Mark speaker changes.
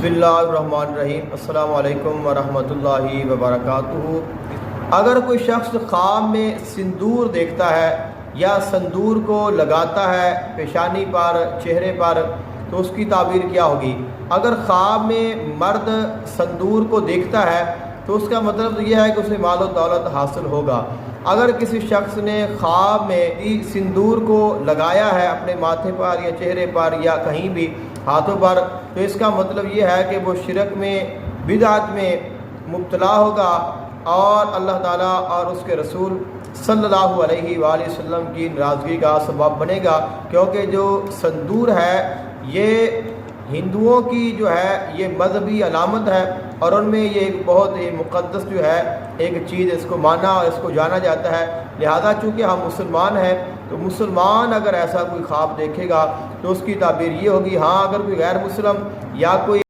Speaker 1: بسم اللہ الرحمن الرحیم۔ السلام علیکم ورحمۃ اللہ وبرکاتہ۔ اگر کوئی شخص خواب میں سندور دیکھتا ہے یا سندور کو لگاتا ہے پیشانی پر، چہرے پر، تو اس کی تعبیر کیا ہوگی؟ اگر خواب میں مرد سندور کو دیکھتا ہے تو اس کا مطلب یہ ہے کہ اسے مال و دولت حاصل ہوگا۔ اگر کسی شخص نے خواب میں سندور کو لگایا ہے اپنے ماتھے پر یا چہرے پر یا کہیں بھی ہاتھوں پر، تو اس کا مطلب یہ ہے کہ وہ شرک میں، بدعت میں مبتلا ہوگا اور اللہ تعالیٰ اور اس کے رسول صلی اللہ علیہ وآلہ وسلم کی ناراضگی کا سبب بنے گا، کیونکہ جو سندور ہے یہ ہندوؤں کی جو ہے یہ مذہبی علامت ہے، اور ان میں یہ ایک بہت مقدس جو ہے ایک چیز، اس کو مانا اور اس کو جانا جاتا ہے۔ لہذا چونکہ ہم مسلمان ہیں تو مسلمان اگر ایسا کوئی خواب دیکھے گا تو اس کی تعبیر یہ ہوگی۔ ہاں اگر کوئی غیر مسلم یا کوئی